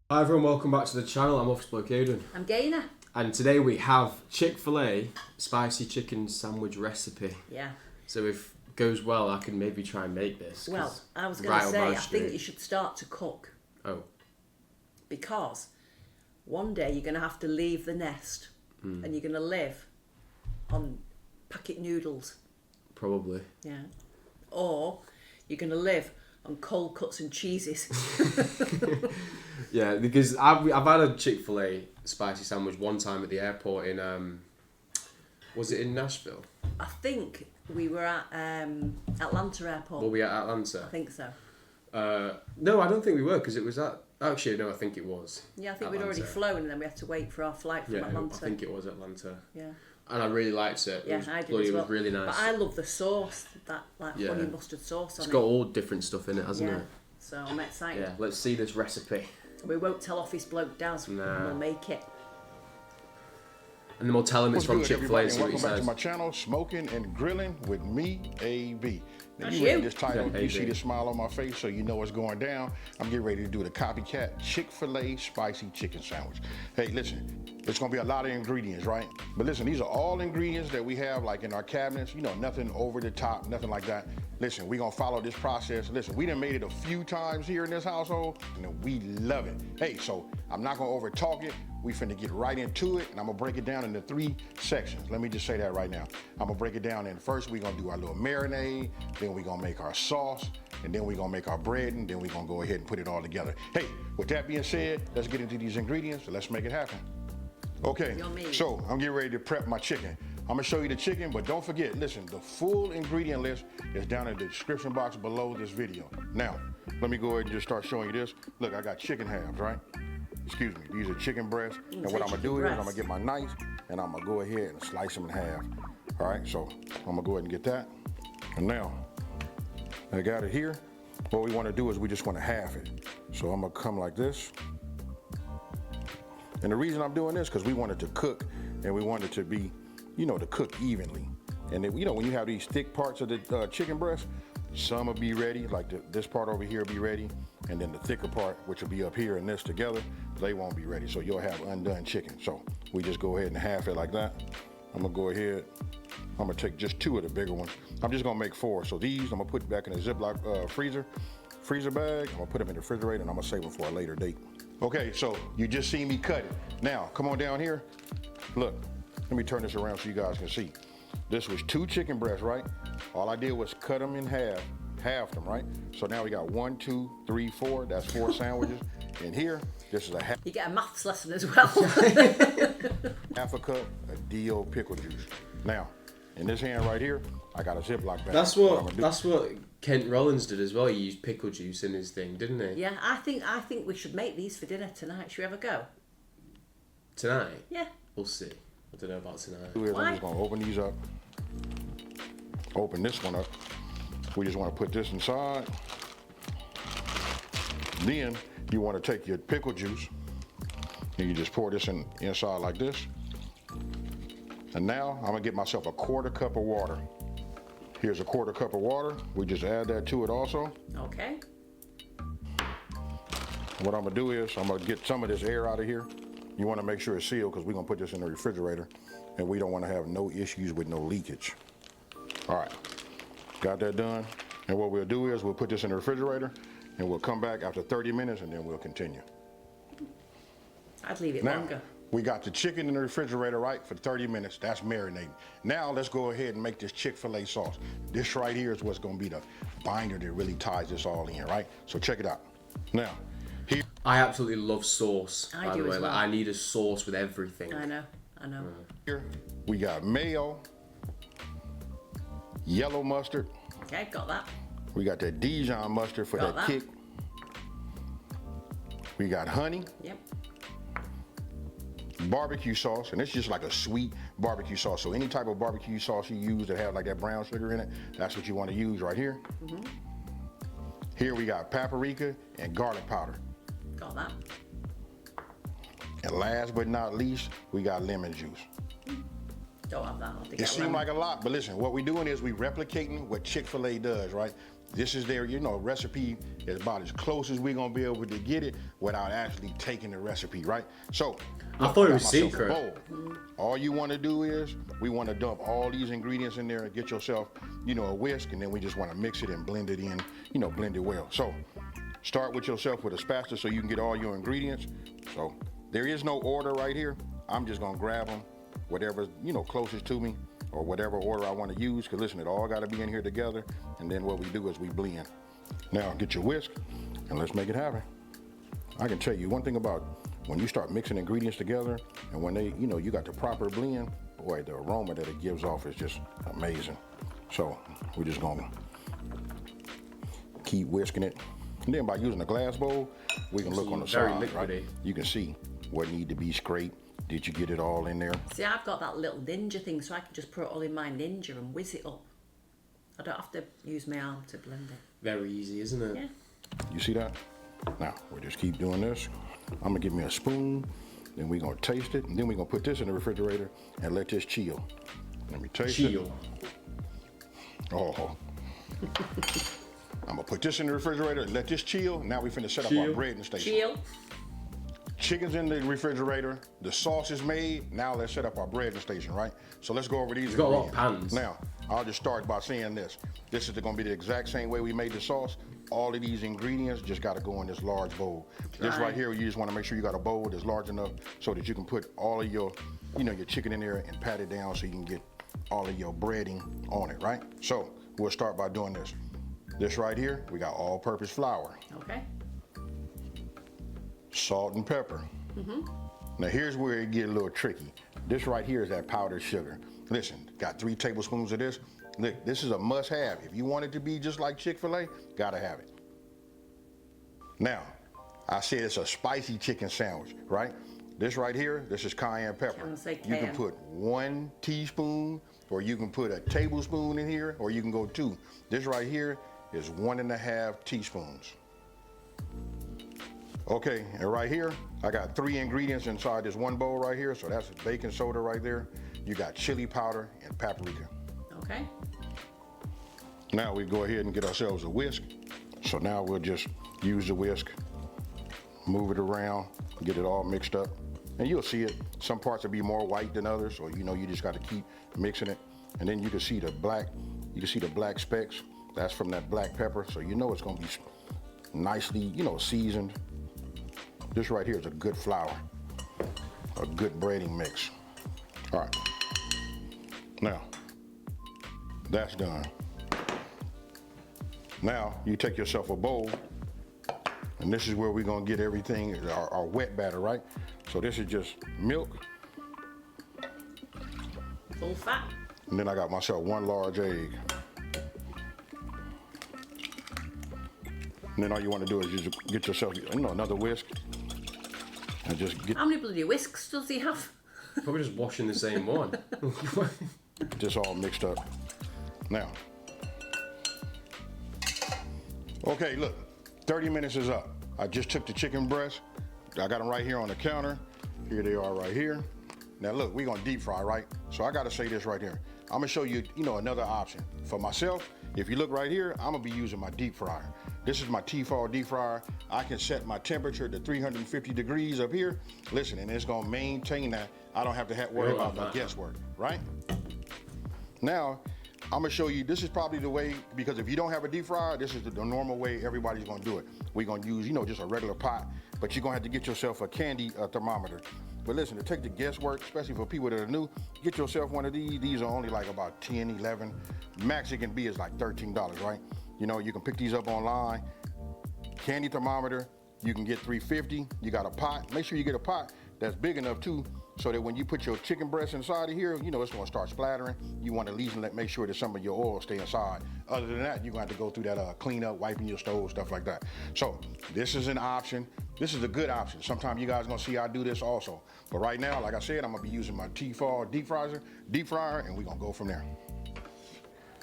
Hi everyone, welcome back to the channel. I'm Office Bloke Aidan. I'm Gaynor. And today we have Chick-fil-A spicy chicken sandwich recipe. Yeah. So if it goes well, I can maybe try and make this. Well, I was going to say, I think you should start to cook. Oh. Because one day you're going to have to leave the nest and you're going to live on packet noodles. Probably. Yeah. Or you're going to live on cold cuts and cheeses. Yeah, because I've had a Chick-fil-A spicy sandwich one time at the airport in, was it in Nashville? I think we were at Atlanta Airport. Were we at Atlanta? I think so. No, I don't think we were, because it was at... Actually, no, I think it was. Yeah, I think Atlanta. We'd already flown and then we had to wait for our flight from Atlanta. I think it was Atlanta. Yeah. And I really liked it. Yeah, I did as well. It was really nice. But I love the sauce, that honey mustard sauce on it. It's got all different stuff in it, hasn't it? So I'm excited. Yeah, let's see this recipe. We won't tell Office Bloke Daz. Nah. We'll make it. And then we'll tell him it's from Chick-fil-A and see what he welcome back says. to my channel, Smoking and Grilling with me, AB. Now That's you read you. this title, Yeah, you AB. see the smile on my face, so you know what's going down. I'm getting ready to do the Copycat Chick-fil-A spicy chicken sandwich. Hey, listen, it's gonna be a lot of ingredients, right? But listen, these are all ingredients that we have like in our cabinets, you know, nothing over the top, nothing like that. Listen, we're gonna follow this process. Listen, we done made it a few times here in this household, and we love it. Hey, so I'm not gonna over talk it. We finna get right into it, and I'm gonna break it down into 3 sections. Let me just say that right now. I'm gonna break it down in first, we're gonna do our little marinade, then we're gonna make our sauce, and then we're gonna make our bread, and then we're gonna go ahead and put it all together. Hey, with that being said, let's get into these ingredients, and let's make it happen. Okay, Yummy. so I'm getting ready to prep my chicken. I'm gonna show you the chicken, but don't forget, listen, the full ingredient list is down in the description box below this video. Now, let me go ahead and just start showing you this. Look, I got chicken halves, right? Excuse me, these are chicken breasts. And what I'm gonna do is I'm gonna get my knife and I'm gonna go ahead and slice them in half. All right, so I'm gonna go ahead and get that. And now, I got it here. What we wanna do is we just wanna half it. So I'm gonna come like this. And the reason I'm doing this, because we want it to cook and we want it to be, you know, to cook evenly. And then, you know, when you have these thick parts of the chicken breast, some will be ready, like this part over here will be ready, and then the thicker part, which will be up here and this together, they won't be ready. So you'll have undone chicken. So we just go ahead and half it like that. I'm gonna go ahead, I'm gonna take just 2 of the bigger ones. I'm just gonna make 4. So these, I'm gonna put back in a Ziploc freezer bag. I'm gonna put them in the refrigerator and I'm gonna save them for a later date. Okay, so you just seen me cut it. Now, come on down here. Look, let me turn this around so you guys can see. This was 2 chicken breasts, right? All I did was cut them in half them, right? So now we got 1, 2, 3, 4. That's 4 sandwiches. And here, this is a half. You get a maths lesson as well. Half a cup of D.O. pickle juice. Now, in this hand right here, I got a Ziploc bag. That's what Kent Rollins did as well. He used pickle juice in his thing, didn't he? Yeah, I think we should make these for dinner tonight. Should we ever go? Tonight? Yeah. We'll see. I don't know about tonight. I'm just gonna open these up. Open this one up. We just want to put this inside. Then you want to take your pickle juice and you just pour this inside like this. And now I'm gonna get myself a 1/4 cup of water. Here's a 1/4 cup of water. We just add that to it also. Okay. What I'm gonna do is I'm gonna get some of this air out of here. You wanna make sure it's sealed because we're gonna put this in the refrigerator and we don't wanna have no issues with no leakage. All right, got that done. And what we'll do is we'll put this in the refrigerator and we'll come back after 30 minutes and then we'll continue. I'd leave it Now, longer. we got the chicken in the refrigerator, right, for 30 minutes. That's marinating. Now let's go ahead and make this Chick-fil-A sauce. This right here is what's gonna be the binder that really ties this all in, right? So check it out. Now, here. I absolutely love sauce, I by do the way. as well. Like, I need a sauce with everything. I know. Here we got mayo, yellow mustard. Okay, got that. We got that Dijon mustard for Got that that. kick. We got honey, Yep. barbecue sauce, and it's just like a sweet barbecue sauce. So any type of barbecue sauce you use that have like that brown sugar in it, that's what you want to use right here. Here we got paprika and garlic powder. Got that. And last but not least, we got lemon juice. Don't have that. I'll have to It get seems lemon. like a lot, but listen, what we're doing is we replicating what Chick-fil-A does, right? This is their, recipe is about as close as we're gonna be able to get it without actually taking the recipe, right? So, I thought it got was myself a secret. bowl. All you wanna do is, we wanna dump all these ingredients in there and get yourself, a whisk, and then we just wanna mix it and blend it in, blend it well. So, start with yourself with a spatula so you can get all your ingredients. So, there is no order right here. I'm just gonna grab them, whatever's, closest to me, or whatever order I want to use, because listen, it all got to be in here together, and then what we do is we blend. Now, get your whisk, and let's make it happen. I can tell you one thing about when you start mixing ingredients together, and when they, you got the proper blend, boy, the aroma that it gives off is just amazing. So, we're just gonna keep whisking it. And then by using a glass bowl, we can look on the very side, right? liquidy. You can see what need to be scraped. Did you get it all in there? See, I've got that little ninja thing, so I can just put it all in my ninja and whiz it up. I don't have to use my arm to blend it. Very easy, isn't it? Yeah. You see that? Now, we'll just keep doing this. I'm gonna give me a spoon, then we're gonna taste it, and then we're gonna put this in the refrigerator and let this chill. Let me taste it. Chill. Oh. I'm gonna put this in the refrigerator and let this chill. Now we finna set up our Chill. breading station. Chill. Chicken's in the refrigerator, the sauce is made, now let's set up our breading station, right? So let's go over these You've got a lot of ingredients. pans. Now, I'll just start by saying this. This is gonna be the exact same way we made the sauce. All of these ingredients just gotta go in this large bowl. This right here, you just wanna make sure you got a bowl that's large enough so that you can put all of your, your chicken in there and pat it down so you can get all of your breading on it, right? So, we'll start by doing this. This right here, we got all-purpose flour. Okay. Salt and pepper. Now here's where it get a little tricky. This right here is that powdered sugar. Listen, got 3 tablespoons of this. Look, this is a must have. If you want it to be just like Chick-fil-A, gotta have it. Now, I said it's a spicy chicken sandwich, right? This right here, this is cayenne pepper. I'm gonna say You can cayenne. put 1 teaspoon, or you can put a tablespoon in here, or you can go 2. This right here is 1.5 teaspoons. Okay, and right here, I got 3 ingredients inside this one bowl right here. So that's baking soda right there. You got chili powder and paprika. Okay. Now we go ahead and get ourselves a whisk. So now we'll just use the whisk, move it around, get it all mixed up. And you'll see it. Some parts will be more white than others, so you just got to keep mixing it. And then you can see the black specks. That's from that black pepper. So it's gonna be nicely, seasoned. This right here is a good flour, a good breading mix. All right, now, that's done. Now, you take yourself a bowl, and this is where we're gonna get everything, our wet batter, right? So this is just milk, Full fat. and then I got myself 1 large egg. And then all you wanna do is just get yourself, another whisk, and just get How many bloody whisks does he have? Probably just washing the same one. this all mixed up. Now, okay, look, 30 minutes is up. I just took the chicken breast. I got them right here on the counter. Here they are right here. Now look, we're gonna deep fry, right? So I gotta say this right here. I'm gonna show you, another option. For myself, if you look right here, I'm gonna be using my deep fryer. This is my Tefal deep fryer. I can set my temperature to 350 degrees up here. Listen, and it's gonna maintain that. I don't have to worry about no guesswork, right? Now, I'm gonna show you, this is probably the way, because if you don't have a deep fryer, this is the normal way everybody's gonna do it. We're gonna use, just a regular pot, but you're gonna have to get yourself a candy thermometer. But listen, to take the guesswork, especially for people that are new, get yourself one of these. These are only like about 10, 11. Max it can be is like $13, right? You can pick these up online. Candy thermometer, you can get 350. You got a pot. Make sure you get a pot that's big enough too, so that when you put your chicken breast inside of here, it's gonna start splattering. You want to at least make sure that some of your oil stay inside. Other than that, you're gonna have to go through that cleanup, wiping your stove, stuff like that. So this is an option. This is a good option. Sometime you guys gonna see I do this also. But right now, like I said, I'm gonna be using my Tefal deep fryer, and we're gonna go from there.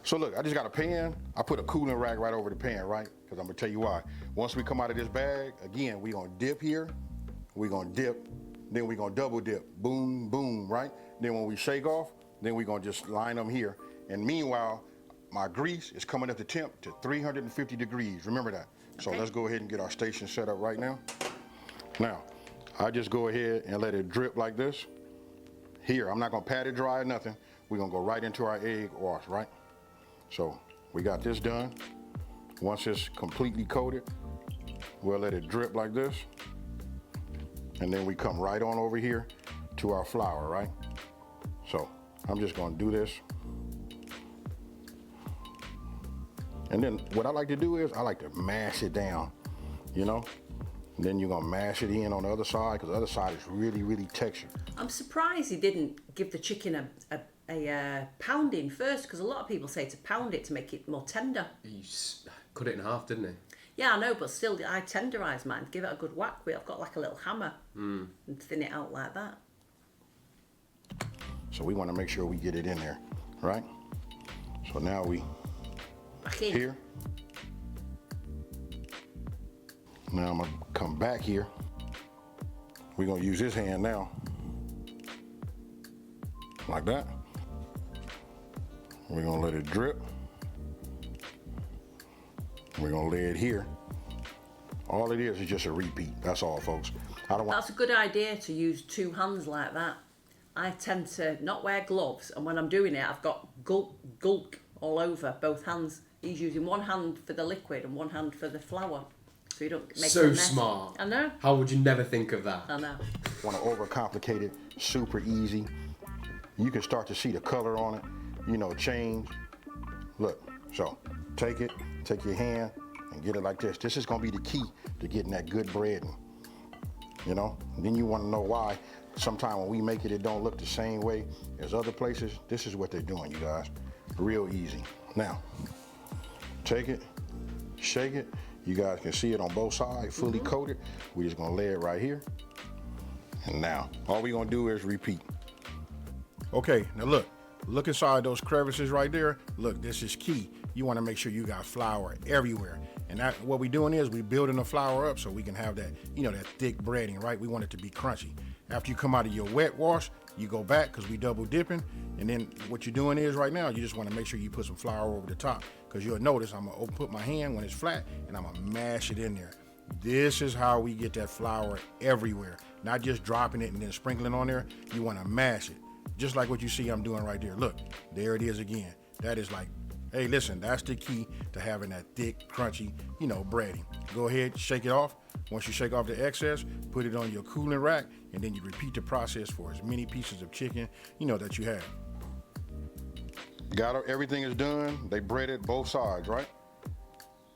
So look, I just got a pan. I put a cooling rack right over the pan, right? Because I'm gonna tell you why. Once we come out of this bag, again, we're gonna dip here, we're gonna dip, then we're gonna double dip, boom, boom, right? Then when we shake off, Then we're gonna just line them here. And meanwhile, my grease is coming up to temp to 350 degrees. Remember that. So let's go ahead and get our station set up right now. Now, I just go ahead and let it drip like this. Here, I'm not gonna pat it dry or nothing. We're gonna go right into our egg wash, right? So we got this done. Once it's completely coated, we'll let it drip like this. And then we come right on over here to our flour, right? So I'm just gonna do this. And then what I like to do is I like to mash it down, you know? And then you're gonna mash it in on the other side because the other side is really, really textured. I'm surprised he didn't give the chicken a pounding first, because a lot of people say to pound it to make it more tender. He cut it in half, didn't he? Yeah, I know, but still, I tenderise mine. Give it a good whack with. I've got like a little hammer and thin it out like that. So we want to make sure we get it in there, right? So now we Back in. here. Now I'm gonna come back here. We're gonna use this hand now, like that. We're gonna let it drip. We're gonna lay it here. All it is just a repeat. That's all, folks. I don't want. That's a good idea to use two hands like that. I tend to not wear gloves, and when I'm doing it, I've got gulk all over both hands. He's using one hand for the liquid and one hand for the flour, so you don't make So a mess. smart. I know. How would you never think of that? I know. Want to overcomplicate it. Super easy. You can start to see the color on it, you know, change. Look, so take your hand and get it like this. This is gonna be the key to getting that good breading, you know? And then you wanna know why sometimes when we make it, it don't look the same way as other places. This is what they're doing, you guys. Real easy. Now, take it, shake it. You guys can see it on both sides, fully coated. We're just gonna lay it right here. And now, all we're gonna do is repeat. Okay, now look inside those crevices right there. Look, this is key. You wanna make sure you got flour everywhere. And that, what we're doing is we're building the flour up so we can have that, you know, that thick breading, right? We want it to be crunchy. After you come out of your wet wash, you go back because we double dipping. And then what you're doing is right now, you just wanna make sure you put some flour over the top, because you'll notice I'm gonna put my hand when it's flat and I'm gonna mash it in there. This is how we get that flour everywhere. Not just dropping it and then sprinkling on there. You wanna mash it. Just like what you see I'm doing right there. Look, there it is again. That is like, hey, listen, that's the key to having that thick, crunchy, you know, breading. Go ahead, shake it off. Once you shake off the excess, put it on your cooling rack, and then you repeat the process for as many pieces of chicken, you know, that you have. Got it, everything is done. They breaded both sides, right?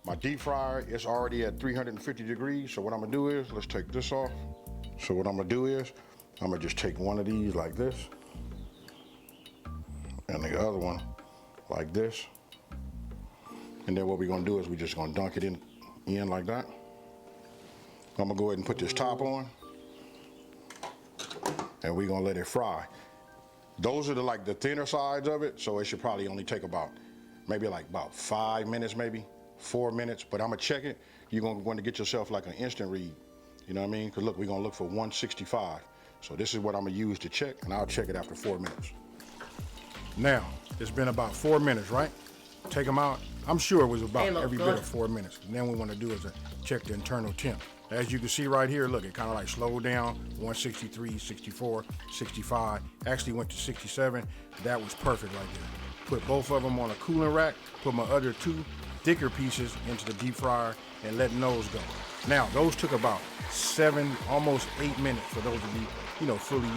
My deep fryer is already at 350 degrees. So what I'm gonna do is, let's take this off. So what I'm gonna do is, I'm gonna just take one of these like this, and the other one like this. And then what we're gonna do is we're just gonna dunk it in like that. I'm gonna go ahead and put this top on, and we're gonna let it fry. Those are the thinner sides of it, so it should probably only take about 5 minutes, maybe 4 minutes. But I'm gonna check it. You're going to get yourself like an instant read. You know what I mean? Because look, we're gonna look for 165. So this is what I'm gonna use to check, and I'll check it after 4 minutes. Now, it's been about 4 minutes, right? Take them out. I'm sure it was about every bit of 4 minutes. And then what we want to do is check the internal temp. As you can see right here, look, it kind of like slowed down, 163, 64, 65, actually went to 67. That was perfect right there. Put both of them on a cooling rack, put my other two thicker pieces into the deep fryer and letting those go. Now, those took about 7, almost 8 minutes for those to be, you know, fully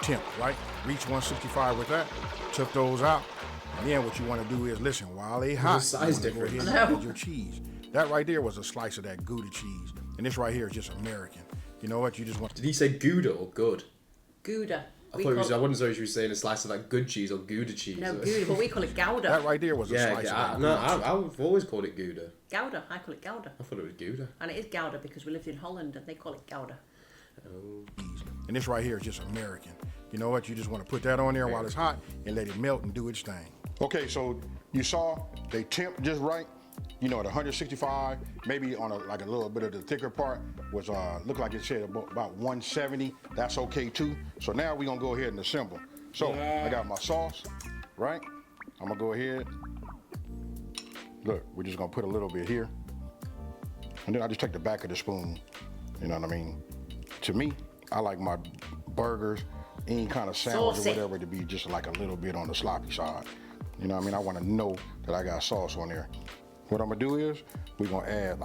temp, right? Reach 165 with that, took those out. And then what you want to do is, listen, while they hot, size you want to go ahead and add your cheese. That right there was a slice of that Gouda cheese. And this right here is just American. You know what? You just want. Did he say Gouda or good? Gouda. I wasn't sure if you were saying a slice of that good cheese or Gouda cheese. No, Gouda, but we call it Gouda. That right there was a slice of that. No, I've always called it Gouda. Gouda, I call it Gouda. I thought it was Gouda. And it is Gouda because we lived in Holland and they call it Gouda. Oh. And this right here is just American. You know what? You just want to put that on there while it's hot and let it melt and do its thing. Okay, so you saw they temp just right. You know, at 165, maybe on a little bit of the thicker part was looked like it said about 170. That's okay too. So now we're gonna go ahead and assemble. So Yeah. I got my sauce, right? I'm gonna go ahead. Look, we're just gonna put a little bit here. And then I just take the back of the spoon. You know what I mean? To me, I like my burgers, any kind of sandwich Saucy. or whatever, to be just like a little bit on the sloppy side. You know what I mean? I wanna know that I got sauce on there. What I'm gonna do is, we're gonna add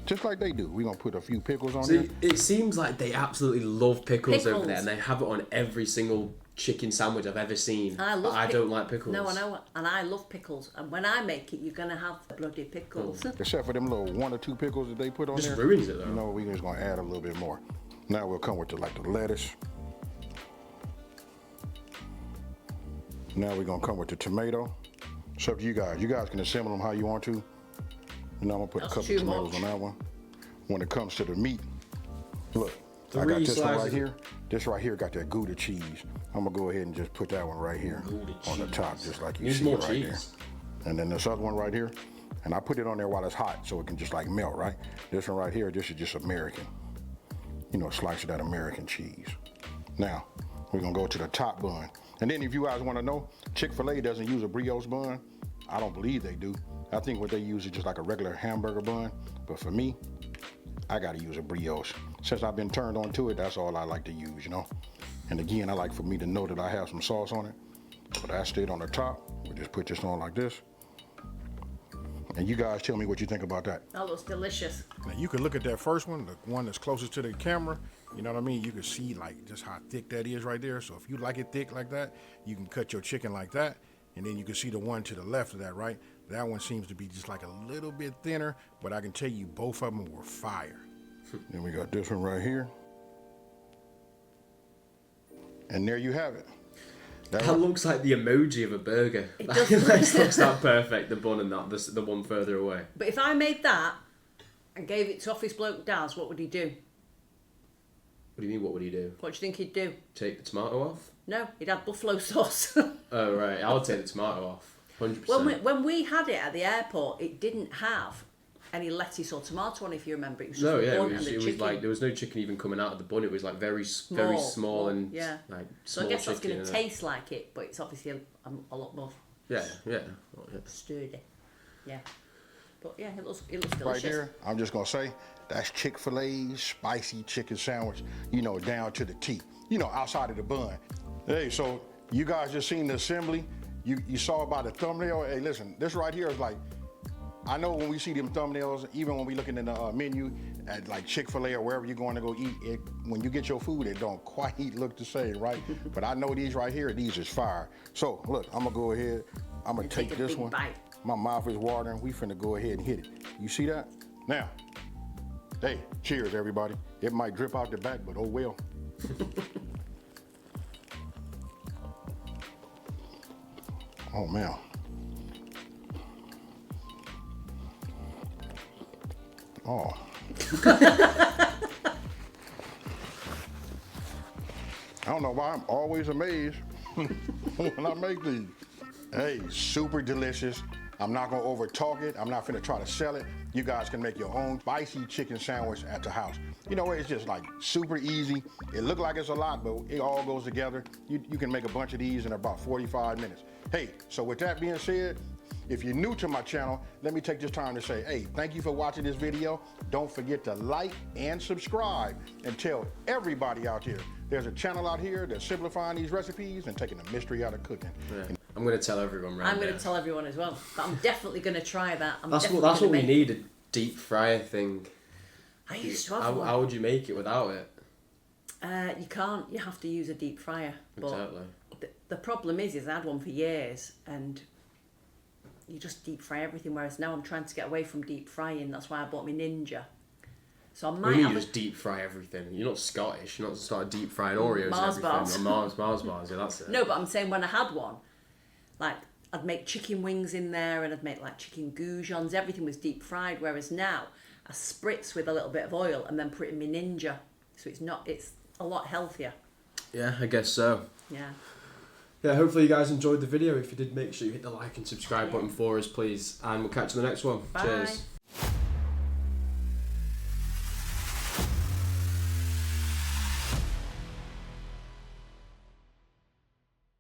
just like they do. We're gonna put a few pickles on there. See, it seems like they absolutely love pickles over there, Pickles. and they have it on every single chicken sandwich I've ever seen. I love but I don't like pickles. No, I know, and I love pickles. And when I make it, you're gonna have bloody pickles. Except for them little 1 or 2 pickles that they put on Just there. ruins it, though. You know, we're just gonna add a little bit more. Now we'll come with the lettuce. Now we're gonna come with the tomato. It's up to you guys. You guys can assemble them how you want to. And now I'm gonna put That's a couple too tomatoes much. on that one. When it comes to the meat, look, I 3 got this one right slices. here. This right here got that Gouda cheese. I'm gonna go ahead and just put that one right here Gouda on the cheese. top, just like you Needs see more it right there. cheese. And then this other one right here, and I put it on there while it's hot so it can just like melt, right? This one right here, this is just American. You know, slice of that American cheese. Now, we're gonna go to the top bun. And then if you guys wanna know, Chick-fil-A doesn't use a brioche bun. I don't believe they do. I think what they use is just like a regular hamburger bun. But for me, I gotta use a brioche. Since I've been turned on to it, that's all I like to use, you know? And again, I like for me to know that I have some sauce on it. So that's it on the top. We just put this on like this. And you guys tell me what you think about that. That looks delicious. Now you can look at that first one, the one that's closest to the camera. You know what I mean? You can see like just how thick that is right there. So if you like it thick like that, you can cut your chicken like that. And then you can see the one to the left of that, right? That one seems to be just like a little bit thinner, but I can tell you both of them were fire. Then we got this one right here. And there you have it. That looks like the emoji of a burger. It That does. looks that perfect, the bun and that, the one further away. But if I made that and gave it to Office Bloke Daz, what would he do? What do you mean, what would he do? What do you think he'd do? Take the tomato off? No, he'd have buffalo sauce. Oh, right. I would take the tomato off. 100%. when we had it at the airport, it didn't have any lettuce or tomato on, if you remember. It was just No, the yeah, bun it was, and the it was chicken. like, there was no chicken even coming out of the bun. It was like very small and yeah. like So small I guess that's chicken going to and- taste like it, but it's obviously a lot more Yeah, yeah. Oh, yeah. sturdy. Yeah. But yeah, it looks delicious. Right there, I'm just gonna say, that's Chick-fil-A's spicy chicken sandwich, you know, down to the T. You know, outside of the bun. Hey, so you guys just seen the assembly. You saw about the thumbnail. Hey, listen, this right here is like, I know when we see them thumbnails, even when we looking in the menu at like Chick-fil-A or wherever you're going to go eat, when you get your food, it don't quite look the same, right? But I know these right here, these is fire. So look, I'm gonna go ahead, I'm gonna And take take a this big one. bite. My mouth is watering. We finna go ahead and hit it. You see that? Now, hey, cheers everybody. It might drip out the back, but oh well. Oh man. Oh. I don't know why I'm always amazed when I make these. Hey, super delicious. I'm not gonna over talk it. I'm not gonna try to sell it. You guys can make your own spicy chicken sandwich at the house. You know, it's just like super easy. It look like it's a lot, but it all goes together. You can make a bunch of these in about 45 minutes. Hey, so with that being said, if you're new to my channel, let me take this time to say, hey, thank you for watching this video. Don't forget to like and subscribe and tell everybody out there there's a channel out here that's simplifying these recipes and taking the mystery out of cooking. Yeah. I'm going to tell everyone right I'm going now. to tell everyone as well. But I'm definitely going to try that. That's what we need, a deep fryer thing. I used to have one. How would you make it without it? You can't. You have to use a deep fryer. But Exactly. the problem is I had one for years and you just deep fry everything. Whereas now I'm trying to get away from deep frying. That's why I bought my Ninja. So I might You have just deep fry everything. You're not Scottish. You're not start deep frying Oreos Mars and bars. everything. Or Mars bars. Yeah, that's it. No, but I'm saying when I had one, like I'd make chicken wings in there and I'd make like chicken goujons. Everything was deep fried. Whereas now I spritz with a little bit of oil and then put it in my Ninja. So it's a lot healthier. Yeah, I guess so. Yeah. Yeah, hopefully you guys enjoyed the video. If you did, make sure you hit the like and subscribe button for us, please. And we'll catch you in the next one. Bye. Cheers.